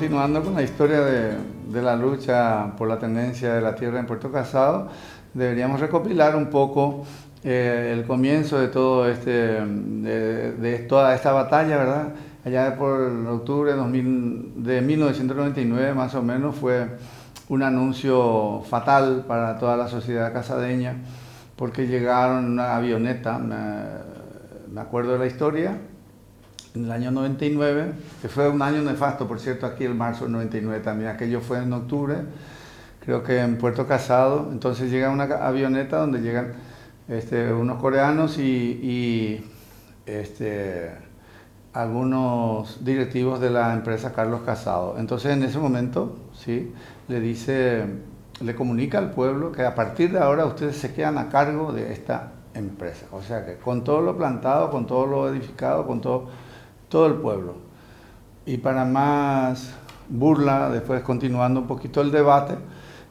continuando con la historia de la lucha por la tenencia de la tierra en Puerto Casado, deberíamos recopilar un poco el comienzo de todo de toda esta batalla, ¿verdad? Allá por octubre de 1999 más o menos fue un anuncio fatal para toda la sociedad casadeña, porque llegaron una avioneta, me acuerdo de la historia, en el año 99, que fue un año nefasto, por cierto, aquí el marzo del 99 también, aquello fue en octubre, creo que en Puerto Casado. Entonces llega una avioneta donde llegan unos coreanos y algunos directivos de la empresa Carlos Casado. Entonces en ese momento, ¿sí?, le comunica al pueblo que a partir de ahora ustedes se quedan a cargo de esta empresa. O sea que con todo lo plantado, con todo lo edificado, con todo el pueblo. Y para más burla, después continuando un poquito el debate,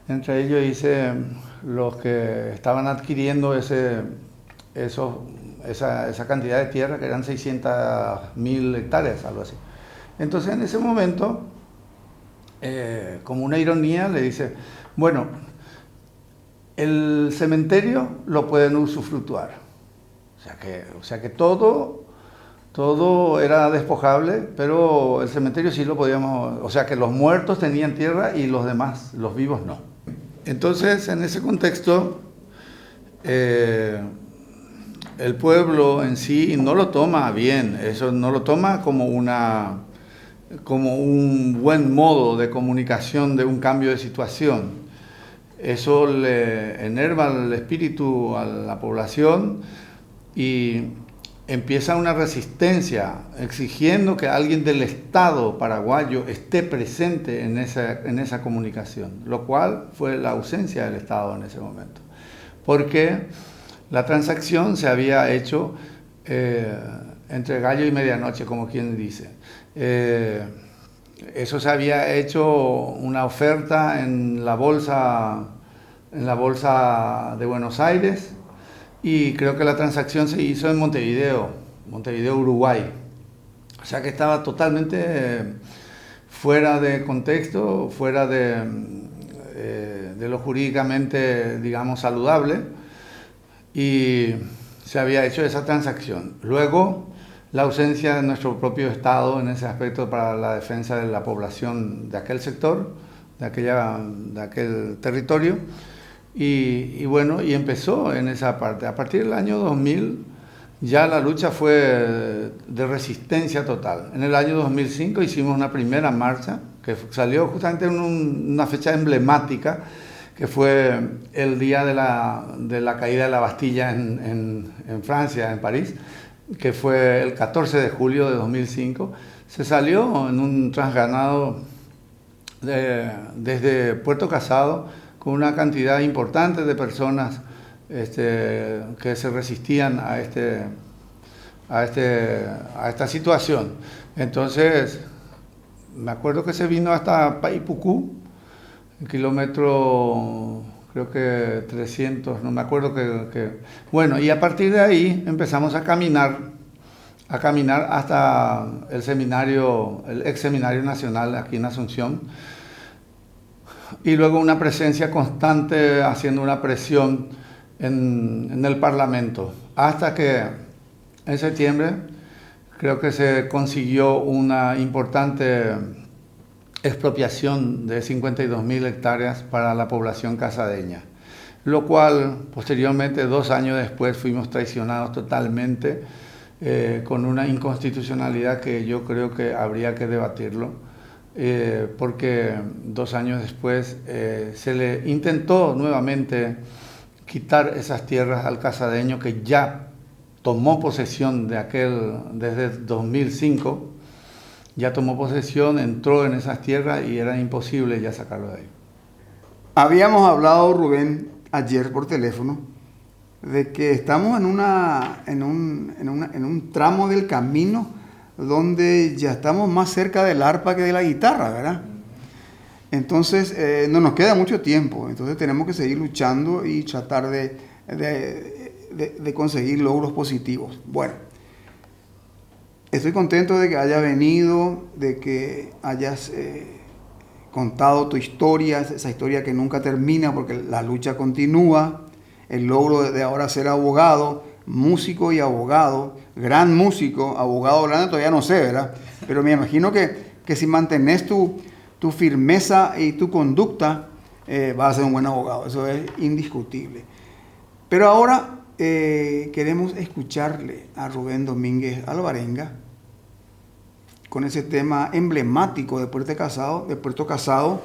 entre ellos dice los que estaban adquiriendo esa cantidad de tierra, que eran 600.000 hectáreas, algo así. Entonces en ese momento, como una ironía, le dice, bueno, el cementerio lo pueden usufructuar. O sea que todo era despojable, pero el cementerio sí lo podíamos, o sea que los muertos tenían tierra y los demás, los vivos no. Entonces, en ese contexto, el pueblo en sí no lo toma bien, eso no lo toma como un buen modo de comunicación de un cambio de situación. Eso le enerva el espíritu a la población y empieza una resistencia exigiendo que alguien del Estado paraguayo esté presente en esa comunicación, lo cual fue la ausencia del Estado en ese momento, porque la transacción se había hecho entre gallo y medianoche, como quien dice. Eso se había hecho una oferta en la bolsa de Buenos Aires, y creo que la transacción se hizo en Montevideo, Uruguay. O sea que estaba totalmente fuera de contexto, fuera de lo jurídicamente, digamos, saludable, y se había hecho esa transacción. Luego, la ausencia de nuestro propio Estado en ese aspecto para la defensa de la población de aquel sector, de aquel territorio. Y bueno, y empezó en esa parte. A partir del año 2000 ya la lucha fue de resistencia total. En el año 2005 hicimos una primera marcha que salió justamente en una fecha emblemática, que fue el día de la caída de la Bastilla en Francia, en París, que fue el 14 de julio de 2005. Se salió en un transganado desde Puerto Casado, con una cantidad importante de personas que se resistían a esta situación. Entonces, me acuerdo que se vino hasta Paipucú, el kilómetro, creo que 300, no me acuerdo Bueno, y a partir de ahí empezamos a caminar hasta el ex seminario nacional aquí en Asunción, y luego una presencia constante haciendo una presión en el Parlamento, hasta que en septiembre creo que se consiguió una importante expropiación de 52.000 hectáreas para la población casadeña, lo cual posteriormente, 2 años después, fuimos traicionados totalmente con una inconstitucionalidad que yo creo que habría que debatirlo. Porque 2 años después se le intentó nuevamente quitar esas tierras al casadeño, que ya tomó posesión desde 2005, ya tomó posesión, entró en esas tierras y era imposible ya sacarlo de ahí. Habíamos hablado, Rubén, ayer por teléfono, de que estamos en un tramo del camino donde ya estamos más cerca del arpa que de la guitarra, ¿verdad? Entonces, no nos queda mucho tiempo, entonces tenemos que seguir luchando y tratar de conseguir logros positivos. Bueno, estoy contento de que hayas venido, de que hayas contado tu historia, esa historia que nunca termina porque la lucha continúa, el logro de ahora ser abogado, músico y abogado, gran músico, abogado grande todavía no sé, ¿verdad? Pero me imagino que si mantenés tu firmeza y tu conducta, vas a ser un buen abogado, eso es indiscutible. Pero ahora queremos escucharle a Rubén Domínguez Alvarenga con ese tema emblemático de Puerto Casado.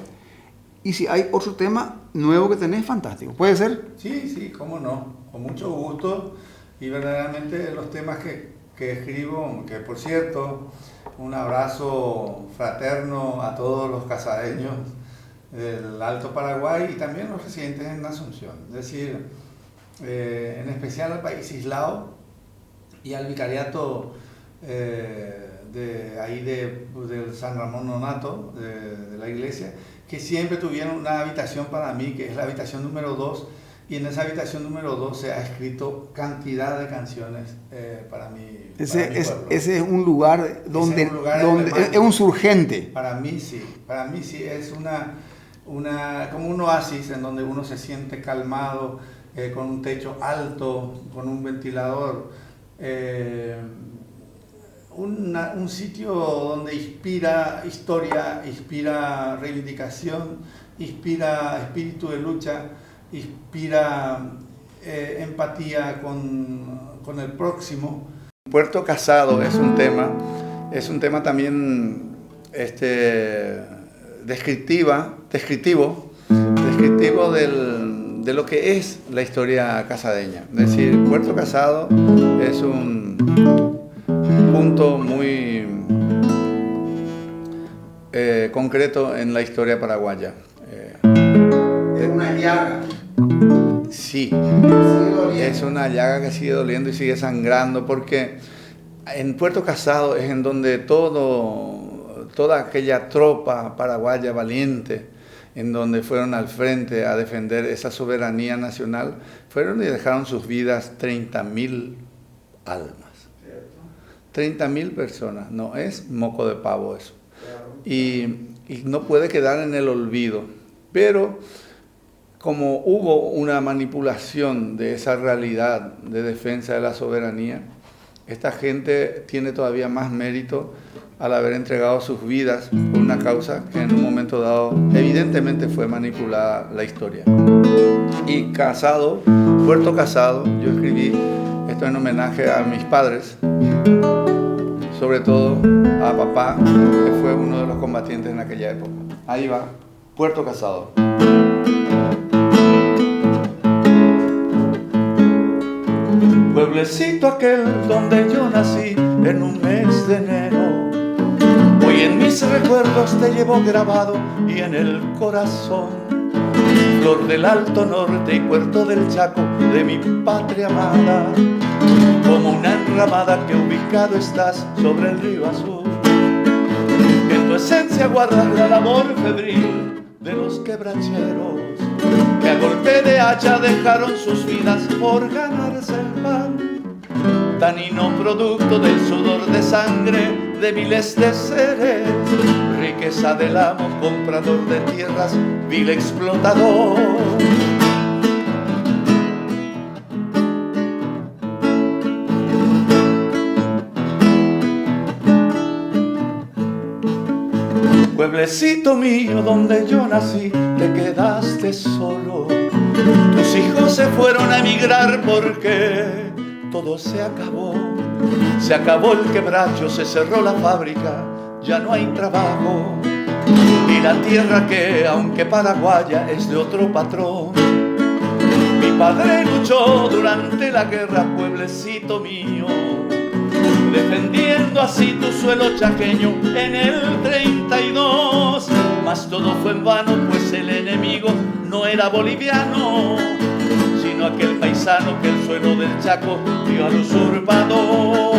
Y si hay otro tema nuevo que tenés, fantástico. ¿Puede ser? Sí, cómo no, con mucho gusto. Y verdaderamente los temas que escribo, que por cierto, un abrazo fraterno a todos los casadeños del Alto Paraguay y también los residentes en Asunción. Es decir, en especial al país Islao y al vicariato del San Ramón Nonato, de la iglesia, que siempre tuvieron una habitación para mí, que es la habitación número 2, y en esa habitación número 2 se ha escrito cantidad de canciones para mí. Ese es un lugar donde es un surgente. Para mí sí, es como un oasis en donde uno se siente calmado, con un techo alto, con un ventilador, un sitio donde inspira historia, inspira reivindicación, inspira espíritu de lucha, inspira empatía con el próximo. Puerto Casado es un tema también descriptivo de lo que es la historia casadeña. Es decir, Puerto Casado es un punto muy concreto en la historia paraguaya. Es una llaga. Sí, es una llaga que sigue doliendo y sigue sangrando, porque en Puerto Casado es en donde toda aquella tropa paraguaya valiente, en donde fueron al frente a defender esa soberanía nacional, fueron y dejaron sus vidas 30.000 almas. 30.000 personas, no es moco de pavo eso. Y no puede quedar en el olvido. Pero como hubo una manipulación de esa realidad de defensa de la soberanía, esta gente tiene todavía más mérito al haber entregado sus vidas por una causa que en un momento dado evidentemente fue manipulada la historia. Y Casado, Puerto Casado, yo escribí esto en homenaje a mis padres, sobre todo a papá, que fue uno de los combatientes en aquella época. Ahí va, Puerto Casado. Pueblecito aquel donde yo nací en un mes de enero, hoy en mis recuerdos te llevo grabado y en el corazón, flor del Alto Norte y puerto del Chaco de mi patria amada, como una enramada que ubicado estás sobre el río azul. En tu esencia guardas la labor febril de los quebracheros que a golpe de hacha dejaron sus vidas por ganarse el pan, tanino producto del sudor de sangre de miles de seres, riqueza del amo, comprador de tierras, vil explotador. Pueblecito mío donde yo nací, te quedaste solo. Tus hijos se fueron a emigrar porque todo se acabó. Se acabó el quebracho, se cerró la fábrica, ya no hay trabajo. Y la tierra que, aunque paraguaya, es de otro patrón. Mi padre luchó durante la guerra, pueblecito mío, defendiendo así tu suelo chaqueño en el 32. Mas todo fue en vano, pues el enemigo no era boliviano, sino aquel paisano que el suelo del Chaco dio al usurpador.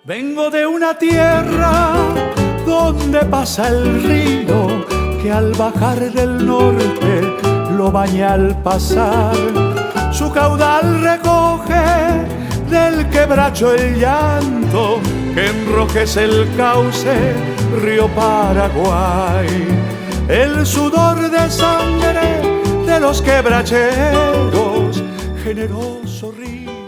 Vengo de una tierra donde pasa el río, que al bajar del norte lo baña al pasar. Su caudal recoge del quebracho el llanto que enrojece el cauce, río Paraguay. El sudor de sangre de los quebracheros, generoso río.